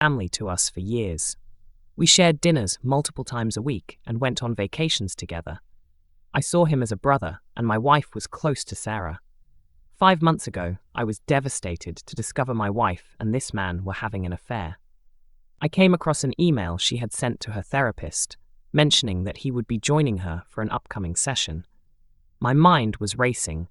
family to us for years. We shared dinners multiple times a week and went on vacations together. I saw him as a brother, and my wife was close to Sarah. 5 months ago, I was devastated to discover my wife and this man were having an affair. I came across an email she had sent to her therapist, mentioning that he would be joining her for an upcoming session. My mind was racing.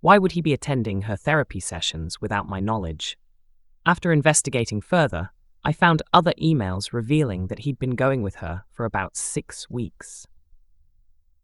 Why would he be attending her therapy sessions without my knowledge? After investigating further, I found other emails revealing that he'd been going with her for about 6 weeks.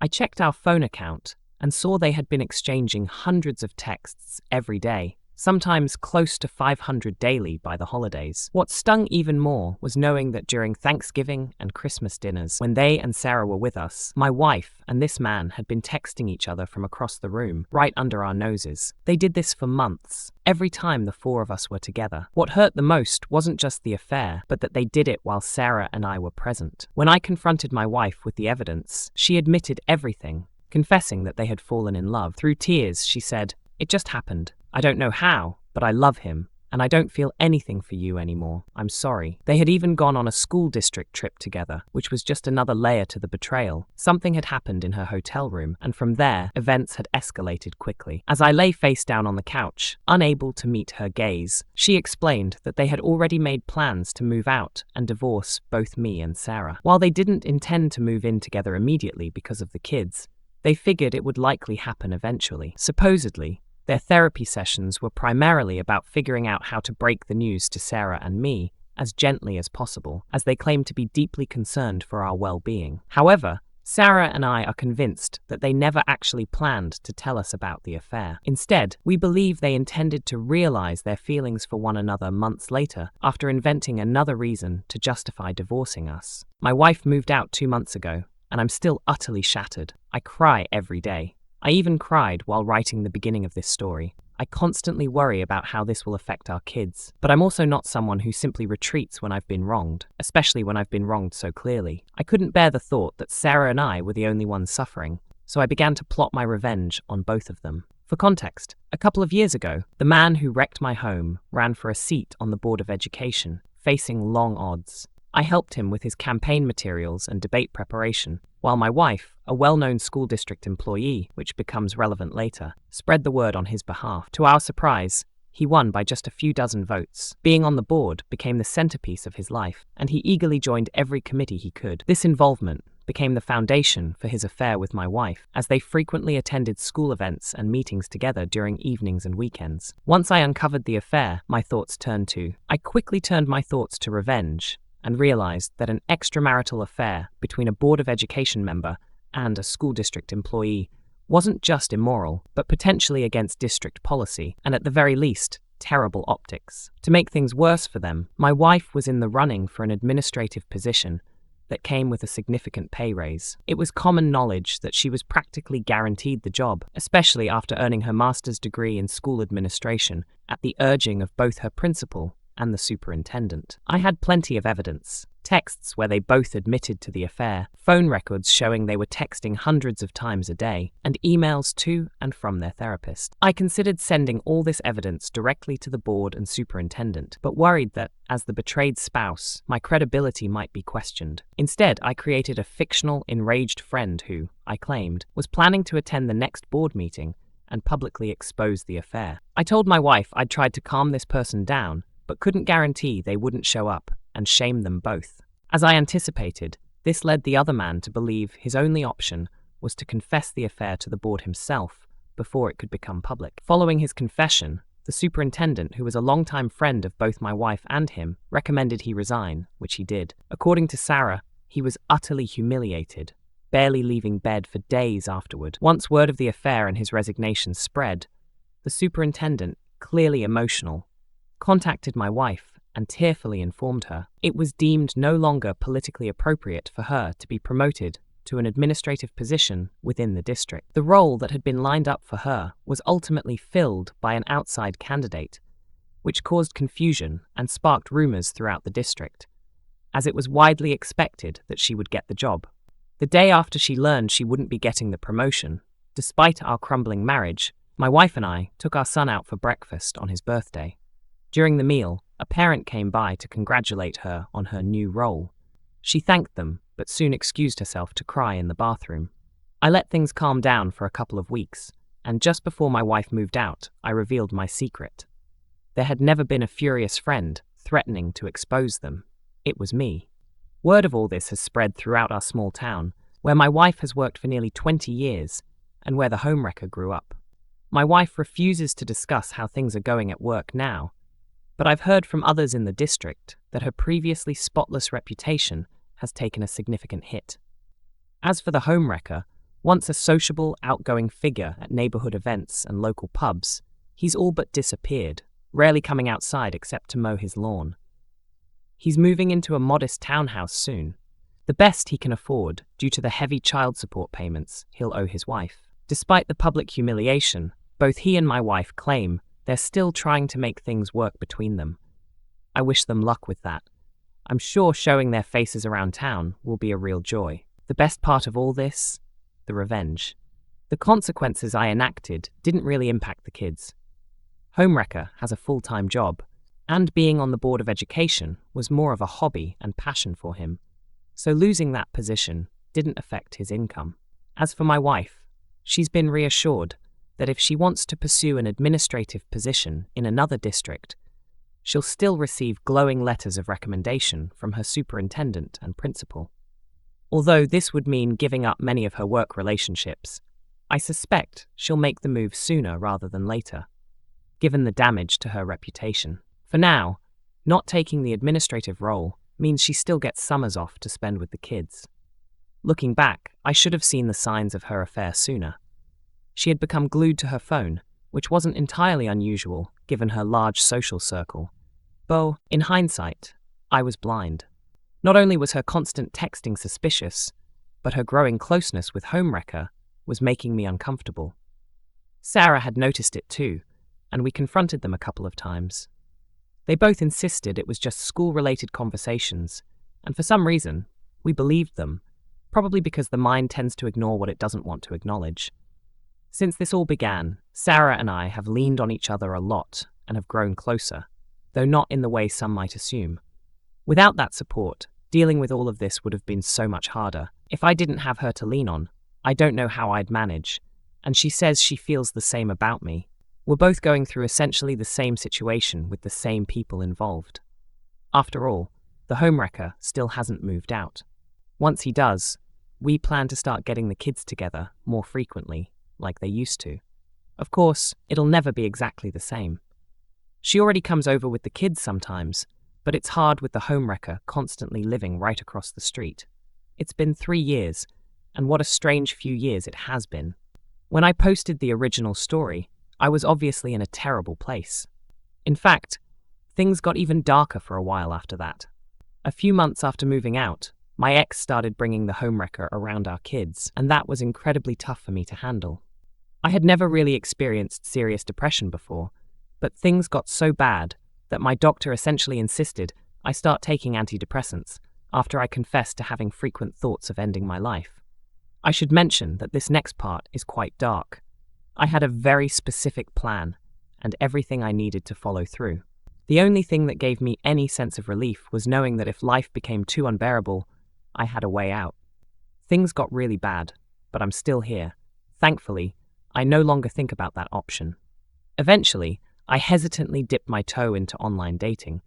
I checked our phone account and saw they had been exchanging hundreds of texts every day, sometimes close to 500 daily by the holidays. What stung even more was knowing that during Thanksgiving and Christmas dinners, when they and Sarah were with us, my wife and this man had been texting each other from across the room, right under our noses. They did this for months, every time the 4 of us were together. What hurt the most wasn't just the affair, but that they did it while Sarah and I were present. When I confronted my wife with the evidence, she admitted everything, confessing that they had fallen in love. Through tears, she said, "It just happened. I don't know how, but I love him, and I don't feel anything for you anymore. I'm sorry." They had even gone on a school district trip together, which was just another layer to the betrayal. Something had happened in her hotel room, and from there, events had escalated quickly. As I lay face down on the couch, unable to meet her gaze, she explained that they had already made plans to move out and divorce both me and Sarah. While they didn't intend to move in together immediately because of the kids, they figured it would likely happen eventually. Supposedly, their therapy sessions were primarily about figuring out how to break the news to Sarah and me as gently as possible, as they claimed to be deeply concerned for our well-being. However, Sarah and I are convinced that they never actually planned to tell us about the affair. Instead, we believe they intended to realize their feelings for one another months later, after inventing another reason to justify divorcing us. My wife moved out 2 months ago, and I'm still utterly shattered. I cry every day. I even cried while writing the beginning of this story. I constantly worry about how this will affect our kids, but I'm also not someone who simply retreats when I've been wronged, especially when I've been wronged so clearly. I couldn't bear the thought that Sarah and I were the only ones suffering, so I began to plot my revenge on both of them. For context, a couple of years ago, the man who wrecked my home ran for a seat on the Board of Education, facing long odds. I helped him with his campaign materials and debate preparation, while my wife, a well-known school district employee, which becomes relevant later, spread the word on his behalf. To our surprise, he won by just a few dozen votes. Being on the board became the centerpiece of his life, and he eagerly joined every committee he could. This involvement became the foundation for his affair with my wife, as they frequently attended school events and meetings together during evenings and weekends. Once I uncovered the affair, I quickly turned my thoughts to revenge, and realized that an extramarital affair between a Board of Education member and a school district employee wasn't just immoral, but potentially against district policy, and at the very least, terrible optics. To make things worse for them, my wife was in the running for an administrative position that came with a significant pay raise. It was common knowledge that she was practically guaranteed the job, especially after earning her master's degree in school administration at the urging of both her principal and the superintendent. I had plenty of evidence. Texts where they both admitted to the affair, phone records showing they were texting hundreds of times a day, and emails to and from their therapist. I considered sending all this evidence directly to the board and superintendent, but worried that, as the betrayed spouse, my credibility might be questioned. Instead, I created a fictional, enraged friend who, I claimed, was planning to attend the next board meeting and publicly expose the affair. I told my wife I'd tried to calm this person down, but couldn't guarantee they wouldn't show up and shame them both. As I anticipated, this led the other man to believe his only option was to confess the affair to the board himself before it could become public. Following his confession, the superintendent, who was a longtime friend of both my wife and him, recommended he resign, which he did. According to Sarah, he was utterly humiliated, barely leaving bed for days afterward. Once word of the affair and his resignation spread, the superintendent, clearly emotional, contacted my wife and tearfully informed her it was deemed no longer politically appropriate for her to be promoted to an administrative position within the district. The role that had been lined up for her was ultimately filled by an outside candidate, which caused confusion and sparked rumors throughout the district, as it was widely expected that she would get the job. The day after she learned she wouldn't be getting the promotion, despite our crumbling marriage, my wife and I took our son out for breakfast on his birthday. During the meal, A parent came by to congratulate her on her new role. She thanked them, but soon excused herself to cry in the bathroom. I let things calm down for a couple of weeks, and just before my wife moved out, I revealed my secret. There had never been a furious friend threatening to expose them. It was me. Word of all this has spread throughout our small town, where my wife has worked for nearly 20 years and where the homewrecker grew up. My wife refuses to discuss how things are going at work now, but I've heard from others in the district that her previously spotless reputation has taken a significant hit. As for the homewrecker, once a sociable, outgoing figure at neighborhood events and local pubs, he's all but disappeared, rarely coming outside except to mow his lawn. He's moving into a modest townhouse soon, the best he can afford due to the heavy child support payments he'll owe his wife. Despite the public humiliation, both he and my wife claim they're still trying to make things work between them. I wish them luck with that. I'm sure showing their faces around town will be a real joy. The best part of all this? The revenge. The consequences I enacted didn't really impact the kids. Homewrecker has a full-time job, and being on the Board of Education was more of a hobby and passion for him, so losing that position didn't affect his income. As for my wife, she's been reassured that if she wants to pursue an administrative position in another district, she'll still receive glowing letters of recommendation from her superintendent and principal. Although this would mean giving up many of her work relationships, I suspect she'll make the move sooner rather than later, given the damage to her reputation. For now, not taking the administrative role means she still gets summers off to spend with the kids. Looking back, I should have seen the signs of her affair sooner. She had become glued to her phone, which wasn't entirely unusual given her large social circle. Though, in hindsight, I was blind. Not only was her constant texting suspicious, but her growing closeness with homewrecker was making me uncomfortable. Sarah had noticed it too, and we confronted them a couple of times. They both insisted it was just school-related conversations, and for some reason, we believed them, probably because the mind tends to ignore what it doesn't want to acknowledge. Since this all began, Sarah and I have leaned on each other a lot and have grown closer, though not in the way some might assume. Without that support, dealing with all of this would have been so much harder. If I didn't have her to lean on, I don't know how I'd manage, and she says she feels the same about me. We're both going through essentially the same situation with the same people involved. After all, the homewrecker still hasn't moved out. Once he does, we plan to start getting the kids together more frequently, like they used to. Of course, it'll never be exactly the same. She already comes over with the kids sometimes, but it's hard with the homewrecker constantly living right across the street. It's been 3 years, and what a strange few years it has been. When I posted the original story, I was obviously in a terrible place. In fact, things got even darker for a while after that. A few months after moving out, my ex started bringing the homewrecker around our kids, and that was incredibly tough for me to handle. I had never really experienced serious depression before, but things got so bad that my doctor essentially insisted I start taking antidepressants after I confessed to having frequent thoughts of ending my life. I should mention that this next part is quite dark. I had a very specific plan and everything I needed to follow through. The only thing that gave me any sense of relief was knowing that if life became too unbearable, I had a way out. Things got really bad, but I'm still here. Thankfully, I no longer think about that option. Eventually, I hesitantly dipped my toe into online dating.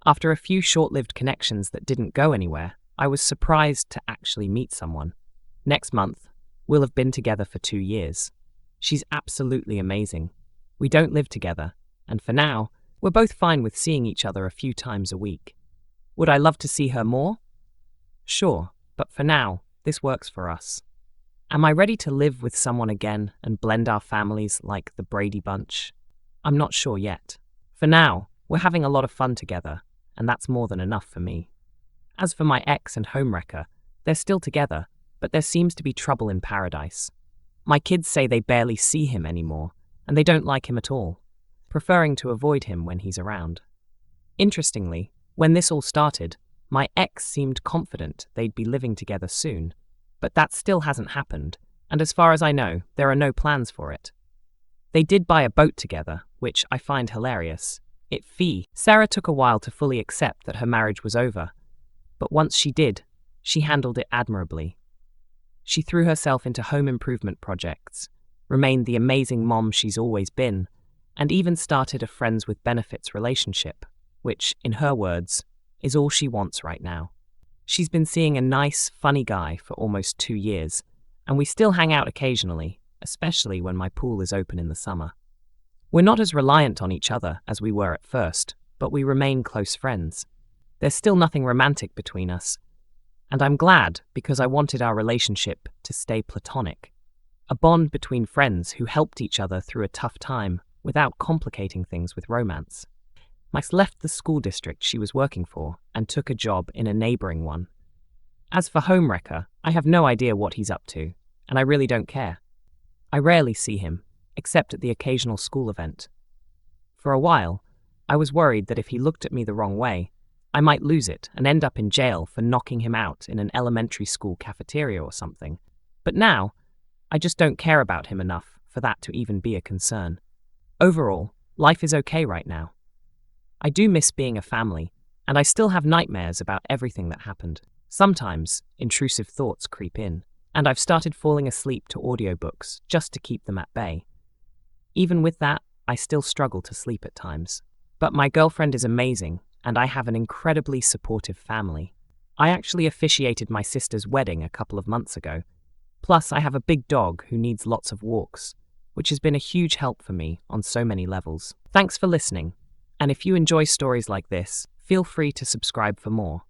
After a few short-lived connections that didn't go anywhere, I was surprised to actually meet someone. Next month, we'll have been together for 2 years. She's absolutely amazing. We don't live together, and for now, we're both fine with seeing each other a few times a week. Would I love to see her more? Sure, but for now, this works for us. Am I ready to live with someone again and blend our families like the Brady Bunch? I'm not sure yet. For now, we're having a lot of fun together, and that's more than enough for me. As for my ex and homewrecker, they're still together, but there seems to be trouble in paradise. My kids say they barely see him anymore, and they don't like him at all, preferring to avoid him when he's around. Interestingly, when this all started, my ex seemed confident they'd be living together soon, but that still hasn't happened, and as far as I know, there are no plans for it. They did buy a boat together, which I find hilarious, Sarah took a while to fully accept that her marriage was over, but once she did, she handled it admirably. She threw herself into home improvement projects, remained the amazing mom she's always been, and even started a friends with benefits relationship, which, in her words, is all she wants right now. She's been seeing a nice, funny guy for almost 2 years, and we still hang out occasionally, especially when my pool is open in the summer. We're not as reliant on each other as we were at first, but we remain close friends. There's still nothing romantic between us, and I'm glad because I wanted our relationship to stay platonic. A bond between friends who helped each other through a tough time without complicating things with romance. Max left the school district she was working for and took a job in a neighboring one. As for Homewrecker, I have no idea what he's up to, and I really don't care. I rarely see him, except at the occasional school event. For a while, I was worried that if he looked at me the wrong way, I might lose it and end up in jail for knocking him out in an elementary school cafeteria or something. But now, I just don't care about him enough for that to even be a concern. Overall, life is okay right now. I do miss being a family, and I still have nightmares about everything that happened. Sometimes, intrusive thoughts creep in, and I've started falling asleep to audiobooks just to keep them at bay. Even with that, I still struggle to sleep at times. But my girlfriend is amazing, and I have an incredibly supportive family. I actually officiated my sister's wedding a couple of months ago. Plus, I have a big dog who needs lots of walks, which has been a huge help for me on so many levels. Thanks for listening, and if you enjoy stories like this, feel free to subscribe for more.